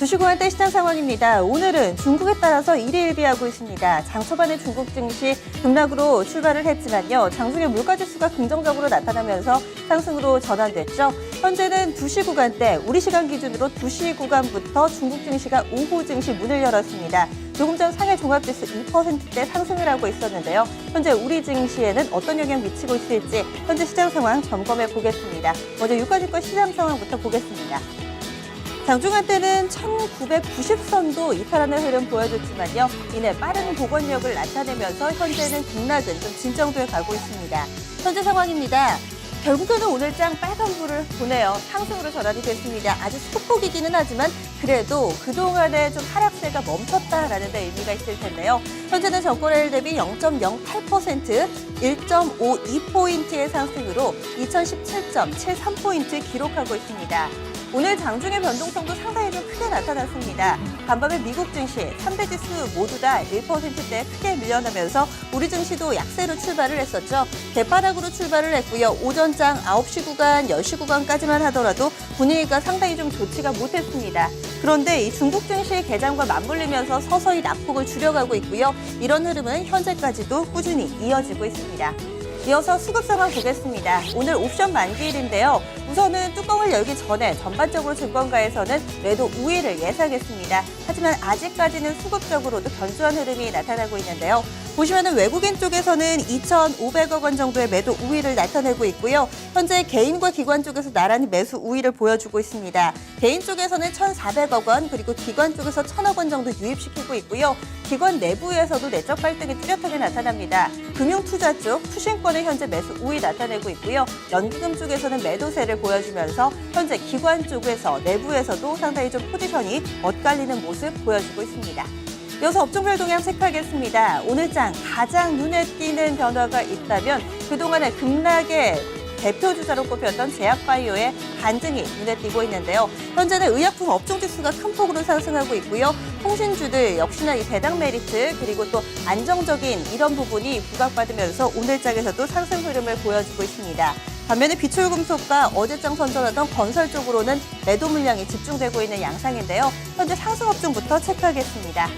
주식호환대 시장 상황입니다. 오늘은 중국에 따라서 일희일비하고 있습니다. 장 초반에 중국 증시 급락으로 출발을 했지만요. 장중에 물가지수가 긍정적으로 나타나면서 상승으로 전환됐죠. 현재는 2시 구간대, 우리 시간 기준으로 2시 구간부터 중국 증시가 오후 증시 문을 열었습니다. 조금 전 상해 종합지수 2%대 상승을 하고 있었는데요. 현재 우리 증시에는 어떤 영향 미치고 있을지 현재 시장 상황 점검해 보겠습니다. 먼저 유가증권 시장 상황부터 보겠습니다. 장중한 때는 1990선도 이탈하는 흐름 보여줬지만요. 이내 빠른 복원력을 나타내면서 현재는 급락은 좀 진정돼 가고 있습니다. 현재 상황입니다. 결국에는 오늘 장 빨간불을 보내요. 상승으로 전환이 됐습니다. 아주 소폭이기는 하지만 그래도 그동안의 좀 하락세가 멈췄다라는 데 의미가 있을 텐데요. 현재는 정권일 대비 0.08%, 1.52포인트의 상승으로 2017.73포인트 기록하고 있습니다. 오늘 장중의 변동성도 상당히 좀 크게 나타났습니다. 간밤에 미국 증시, 3대 지수 모두 다 1%대 크게 밀려나면서 우리 증시도 약세로 출발을 했었죠. 개파락으로 출발을 했고요. 오전장 9시 구간, 10시 구간까지만 하더라도 분위기가 상당히 좀 좋지가 못했습니다. 그런데 이 중국 증시 개장과 맞물리면서 서서히 낙폭을 줄여가고 있고요. 이런 흐름은 현재까지도 꾸준히 이어지고 있습니다. 이어서 수급 상황 보겠습니다. 오늘 옵션 만기일인데요. 우선은 뚜껑을 열기 전에 전반적으로 증권가에서는 매도 우위를 예상했습니다. 하지만 아직까지는 수급적으로도 견조한 흐름이 나타나고 있는데요. 보시면은 외국인 쪽에서는 2,500억 원 정도의 매도 우위를 나타내고 있고요. 현재 개인과 기관 쪽에서 나란히 매수 우위를 보여주고 있습니다. 개인 쪽에서는 1,400억 원, 그리고 기관 쪽에서 1,000억 원 정도 유입시키고 있고요. 기관 내부에서도 내적 발등이 뚜렷하게 나타납니다. 금융투자 쪽, 투신권은 현재 매수 우위 나타내고 있고요. 연기금 쪽에서는 매도세를 보여주면서 현재 기관 쪽에서 내부에서도 상당히 좀 포지션이 엇갈리는 모습 보여주고 있습니다. 이어서 업종별 동향 체크하겠습니다. 오늘 장 가장 눈에 띄는 변화가 있다면 그동안의 급락의 대표 주자로 꼽혔던 제약바이오의 반등이 눈에 띄고 있는데요. 현재는 의약품 업종 지수가 큰 폭으로 상승하고 있고요. 통신주들 역시나 이 배당 메리트 그리고 또 안정적인 이런 부분이 부각받으면서 오늘 장에서도 상승 흐름을 보여주고 있습니다. 반면에 비철금속과 어제장 선전하던 건설 쪽으로는 매도 물량이 집중되고 있는 양상인데요. 현재 상승 업종부터 체크하겠습니다.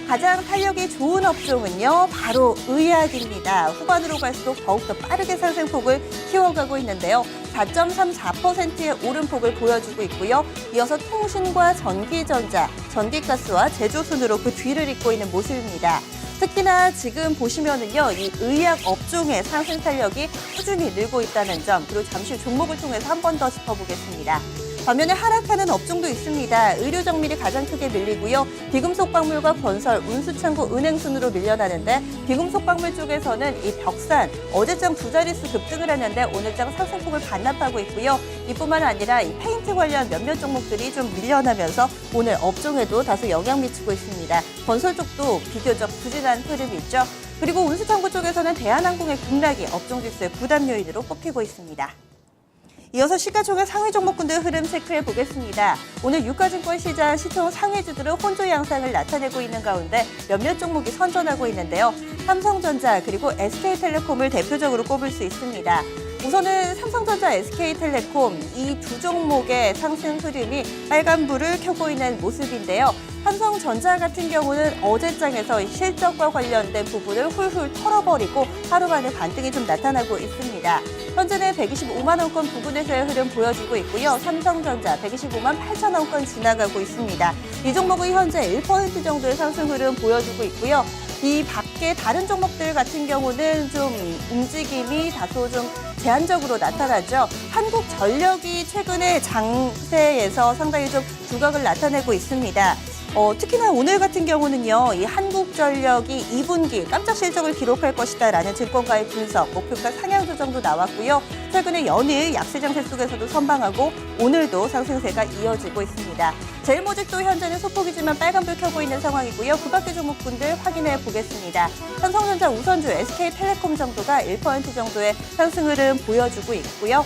가장 탄력이 좋은 업종은요, 바로 의약입니다. 후반으로 갈수록 더욱더 빠르게 상승폭을 키워가고 있는데요. 4.34%의 오름폭을 보여주고 있고요. 이어서 통신과 전기전자, 전기가스와 제조 순으로 그 뒤를 잇고 있는 모습입니다. 특히나 지금 보시면은요, 이 의약 업종의 상승 탄력이 꾸준히 늘고 있다는 점, 그리고 잠시 종목을 통해서 한 번 더 짚어보겠습니다. 반면에 하락하는 업종도 있습니다. 의료 정밀이 가장 크게 밀리고요. 비금속 박물과 건설, 운수창고, 은행 순으로 밀려나는데 비금속 박물 쪽에서는 이 벽산, 어제장 두 자릿수 급등을 했는데 오늘장 상승폭을 반납하고 있고요. 이뿐만 아니라 이 페인트 관련 몇몇 종목들이 좀 밀려나면서 오늘 업종에도 다소 영향 미치고 있습니다. 건설 쪽도 비교적 부진한 흐름이 있죠. 그리고 운수창고 쪽에서는 대한항공의 급락이 업종 지수의 부담 요인으로 꼽히고 있습니다. 이어서 시가총액 상위 종목군들 흐름 체크해 보겠습니다. 오늘 유가증권 시장 시총 상위주들은 혼조 양상을 나타내고 있는 가운데 몇몇 종목이 선전하고 있는데요. 삼성전자 그리고 SK텔레콤을 대표적으로 꼽을 수 있습니다. 우선은 삼성전자, SK텔레콤 이 두 종목의 상승 흐름이 빨간불을 켜고 있는 모습인데요. 삼성전자 같은 경우는 어제장에서 실적과 관련된 부분을 훌훌 털어버리고 하루 만에 반등이 좀 나타나고 있습니다. 현재는 125만 원권 부근에서의 흐름 보여주고 있고요. 삼성전자 125만 8천 원권 지나가고 있습니다. 이 종목은 현재 1% 정도의 상승 흐름 보여주고 있고요. 이 밖에 다른 종목들 같은 경우는 좀 움직임이 다소 좀 제한적으로 나타나죠. 한국전력이 최근에 장세에서 상당히 좀 두각을 나타내고 있습니다. 특히나 오늘 같은 경우는요, 이 한국전력이 2분기 깜짝 실적을 기록할 것이다라는 증권가의 분석, 목표가 상향 조정도 나왔고요. 최근에 연일 약세 장세 속에서도 선방하고 오늘도 상승세가 이어지고 있습니다. 제일모직도 현재는 소폭이지만 빨간불 켜고 있는 상황이고요. 그 밖의 종목군들 확인해 보겠습니다. 삼성전자, 우선주, SK텔레콤 정도가 1% 정도의 상승 흐름 보여주고 있고요.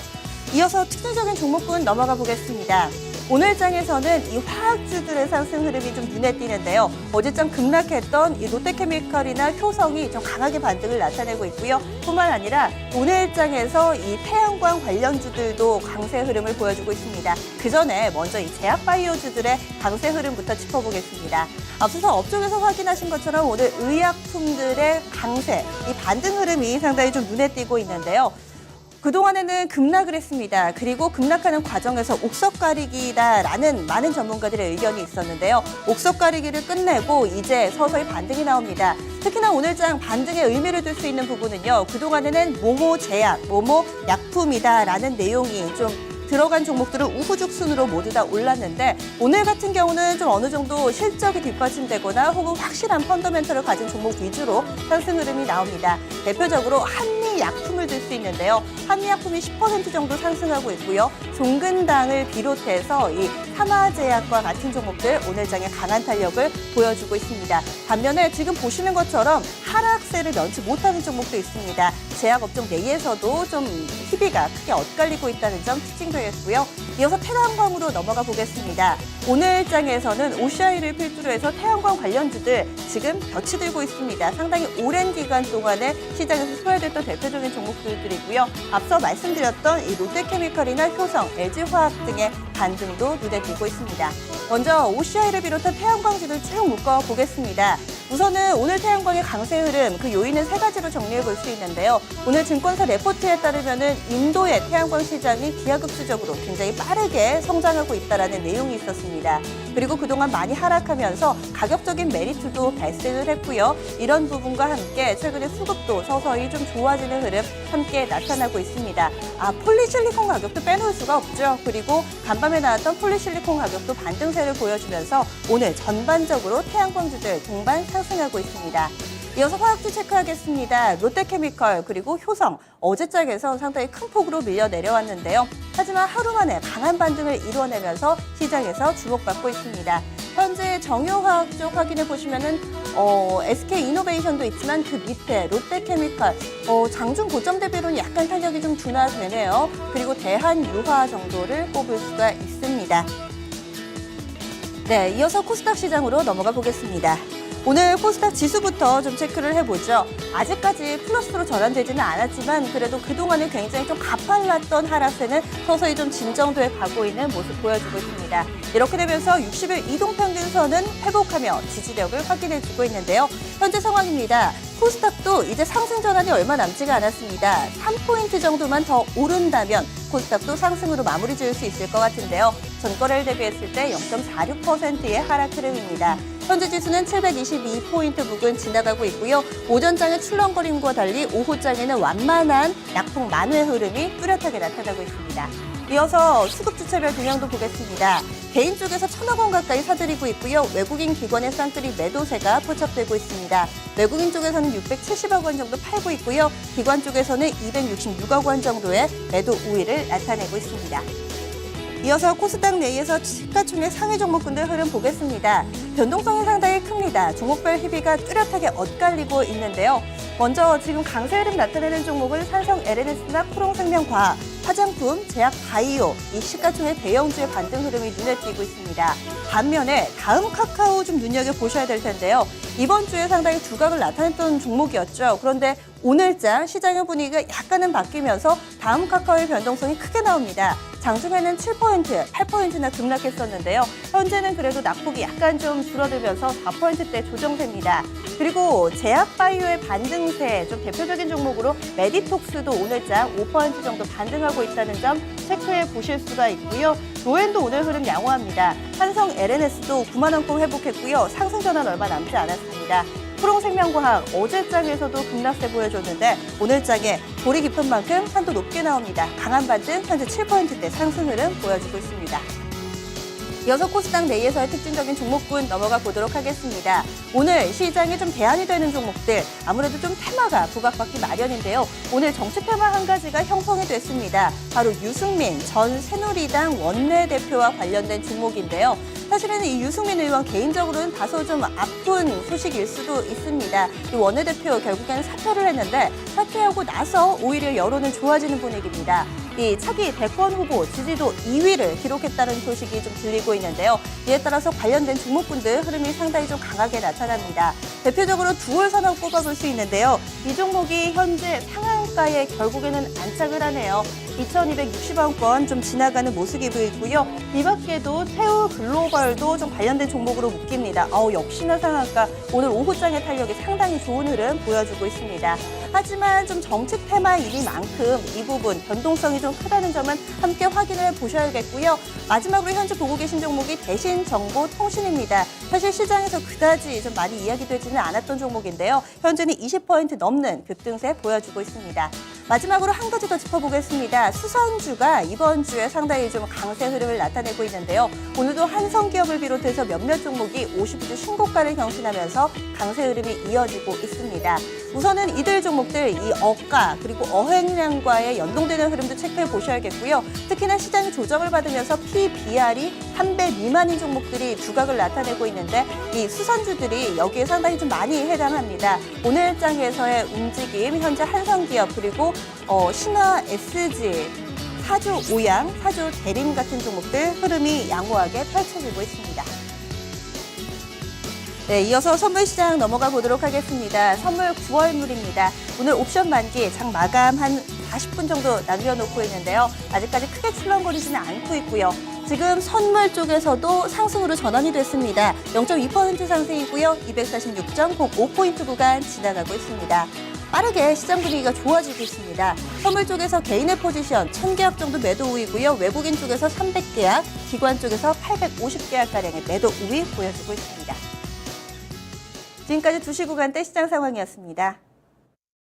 이어서 특징적인 종목군 넘어가 보겠습니다. 오늘 장에서는 이 화학주들의 상승 흐름이 좀 눈에 띄는데요. 어제장 급락했던 이 롯데케미칼이나 효성이 좀 강하게 반등을 나타내고 있고요. 뿐만 아니라 오늘 장에서 이 태양광 관련주들도 강세 흐름을 보여주고 있습니다. 그 전에 먼저 이 제약바이오주들의 강세 흐름부터 짚어보겠습니다. 앞서서 업종에서 확인하신 것처럼 오늘 의약품들의 강세, 이 반등 흐름이 상당히 좀 눈에 띄고 있는데요. 그동안에는 급락을 했습니다. 그리고 급락하는 과정에서 옥석 가리기다라는 많은 전문가들의 의견이 있었는데요. 옥석 가리기를 끝내고 이제 서서히 반등이 나옵니다. 특히나 오늘장 반등의 의미를 둘 수 있는 부분은요. 그동안에는 모모 제약, 모모 약품이다라는 내용이 좀 들어간 종목들은 우후죽순으로 모두 다 올랐는데 오늘 같은 경우는 좀 어느 정도 실적이 뒷받침되거나 혹은 확실한 펀더멘털을 가진 종목 위주로 상승 흐름이 나옵니다. 대표적으로 한미약품을 들 수 있는데요. 한미약품이 10% 정도 상승하고 있고요. 종근당을 비롯해서 이 삼화제약과 같은 종목들 오늘 장에 강한 탄력을 보여주고 있습니다. 반면에 지금 보시는 것처럼 하락세를 면치 못하는 종목도 있습니다. 제약업종 내에서도 좀 희비가 크게 엇갈리고 있다는 점 특징되겠고요. 이어서 태양광으로 넘어가 보겠습니다. 오늘 장에서는 OCI를 필두로 해서 태양광 관련주들 지금 볕이 들고 있습니다. 상당히 오랜 기간 동안에 시장에서 소외됐던 대표적인 종목들이고요. 앞서 말씀드렸던 이 롯데케미칼이나 효성, LG화학 등의 반등도 눈에 띄고 있습니다. 먼저 OCI를 비롯한 태양광주들 쭉 묶어보겠습니다. 우선은 오늘 태양광의 강세 흐름, 그 요인은 세 가지로 정리해 볼 수 있는데요. 오늘 증권사 레포트에 따르면은 인도의 태양광 시장이 기하급수적으로 굉장히 빠르게 성장하고 있다라는 내용이 있었습니다. 그리고 그동안 많이 하락하면서 가격적인 메리트도 발생을 했고요. 이런 부분과 함께 최근에 수급도 서서히 좀 좋아지는 흐름 함께 나타나고 있습니다. 폴리실리콘 가격도 빼놓을 수가 없죠. 그리고 간밤에 나왔던 폴리실리콘 가격도 반등세를 보여주면서 오늘 전반적으로 태양광주들 동반 상승하고 있습니다. 이어서 화학주 체크하겠습니다. 롯데케미칼 그리고 효성, 어제장에서 상당히 큰 폭으로 밀려 내려왔는데요. 하지만 하루 만에 강한 반등을 이루어내면서 시장에서 주목받고 있습니다. 현재 정유화학 쪽 확인해 보시면은 SK이노베이션도 있지만 그 밑에 롯데케미칼 장중 고점 대비로는 약간 탄력이 좀 둔화되네요. 그리고 대한유화 정도를 꼽을 수가 있습니다. 네, 이어서 코스닥 시장으로 넘어가 보겠습니다. 오늘 코스닥 지수부터 좀 체크를 해보죠. 아직까지 플러스로 전환되지는 않았지만 그래도 그동안은 굉장히 좀 가팔랐던 하락세는 서서히 좀 진정돼 가고 있는 모습 보여주고 있습니다. 이렇게 되면서 60일 이동평균선은 회복하며 지지력을 확인해주고 있는데요. 현재 상황입니다. 코스닥도 이제 상승 전환이 얼마 남지가 않았습니다. 3포인트 정도만 더 오른다면 코스닥도 상승으로 마무리 지을 수 있을 것 같은데요. 전거래를 대비했을 때 0.46%의 하락 흐름입니다. 현재 지수는 722포인트 부근 지나가고 있고요. 오전장의 출렁거림과 달리 오후장에는 완만한 약폭 만회 흐름이 뚜렷하게 나타나고 있습니다. 이어서 수급주체별 동향도 보겠습니다. 개인 쪽에서 1,000억 원 가까이 사들이고 있고요. 외국인 기관의 쌍끌이 매도세가 포착되고 있습니다. 외국인 쪽에서는 670억 원 정도 팔고 있고요. 기관 쪽에서는 266억 원 정도의 매도 우위를 나타내고 있습니다. 이어서 코스닥 내에서 시가총액 상위 종목군들 흐름 보겠습니다. 변동성이 상당히 큽니다. 종목별 희비가 뚜렷하게 엇갈리고 있는데요. 먼저 지금 강세 흐름 나타내는 종목은 삼성 LNS나 코롱생명과학, 화장품, 제약 바이오, 이 시가총액 대형주의 반등 흐름이 눈에 띄고 있습니다. 반면에 다음 카카오 좀 눈여겨보셔야 될 텐데요. 이번 주에 상당히 두각을 나타냈던 종목이었죠. 그런데 오늘장 시장의 분위기가 약간은 바뀌면서 다음 카카오의 변동성이 크게 나옵니다. 장중에는 7%, 8%나 급락했었는데요. 현재는 그래도 낙폭이 약간 좀 줄어들면서 4%대 조정됩니다. 그리고 제약바이오의 반등세, 좀 대표적인 종목으로 메디톡스도 오늘장 5% 정도 반등하고 있다는 점 체크해 보실 수가 있고요. 노엔도 오늘 흐름 양호합니다. 삼성 LNS도 9만 원권 회복했고요. 상승 전환 얼마 남지 않았습니다. 코롱생명과학 어제장에서도 급락세 보여줬는데 오늘장에 골이 깊은 만큼 산도 높게 나옵니다. 강한 반등, 현재 7%대 상승 흐름 보여주고 있습니다. 이어서 코스닥 내에서의 특징적인 종목군 넘어가 보도록 하겠습니다. 오늘 시장에 좀 대안이 되는 종목들, 아무래도 좀 테마가 부각받기 마련인데요. 오늘 정치 테마 한 가지가 형성이 됐습니다. 바로 유승민 전 새누리당 원내대표와 관련된 종목인데요. 사실은 이 유승민 의원 개인적으로는 다소 좀 아픈 소식일 수도 있습니다. 이 원내대표 결국에는 사퇴를 했는데 사퇴하고 나서 오히려 여론은 좋아지는 분위기입니다. 이 차기 대권 후보 지지도 2위를 기록했다는 소식이 좀 들리고 있는데요. 이에 따라서 관련된 종목군들 흐름이 상당히 좀 강하게 나타납니다. 대표적으로 두올 산업 꼽아볼 수 있는데요. 이 종목이 현재 상한가에 결국에는 안착을 하네요. 2,260원권 좀 지나가는 모습이 보이고요. 이 밖에도 태우 글로벌도 좀 관련된 종목으로 묶입니다. 역시나 상한가, 오늘 오후장의 탄력이 상당히 좋은 흐름 보여주고 있습니다. 하지만 좀 정책 테마이니만큼 이 부분 변동성이 좀 크다는 점은 함께 확인을 보셔야겠고요. 마지막으로 현재 보고 계신 종목이 대신정보통신입니다. 사실 시장에서 그다지 좀 많이 이야기되지는 않았던 종목인데요. 현재는 20% 넘는 급등세 보여주고 있습니다. 마지막으로 한 가지 더 짚어보겠습니다. 수선주가 이번 주에 상당히 좀 강세 흐름을 나타내고 있는데요. 오늘도 한성기업을 비롯해서 몇몇 종목이 50주 신고가를 경신하면서 강세 흐름이 이어지고 있습니다. 우선은 이들 종목들 이 어가 그리고 어획량과의 연동되는 흐름도 체크해 보셔야겠고요. 특히나 시장이 조정을 받으면서 PBR이 1배 미만인 종목들이 두각을 나타내고 있는데 이 수선주들이 여기에 상당히 좀 많이 해당합니다. 오늘 장에서의 움직임, 현재 한성기업 그리고 신화 SG, 사주 오양, 사주 대림 같은 종목들 흐름이 양호하게 펼쳐지고 있습니다. 네, 이어서 선물 시장 넘어가 보도록 하겠습니다. 선물 9월물입니다. 오늘 옵션 만기 장 마감 한 40분 정도 남겨놓고 있는데요. 아직까지 크게 출렁거리지는 않고 있고요. 지금 선물 쪽에서도 상승으로 전환이 됐습니다. 0.2% 상승이고요. 246.05포인트 구간 지나가고 있습있습니다. 빠르게 시장 분위기가 좋아지고 있습니다. 선물 쪽에서 개인의 포지션 1,000계약 정도 매도 우위고요. 외국인 쪽에서 300계약, 기관 쪽에서 850계약가량의 매도 우위 보여주고 있습니다. 지금까지 2시 구간대 시장 상황이었습니다.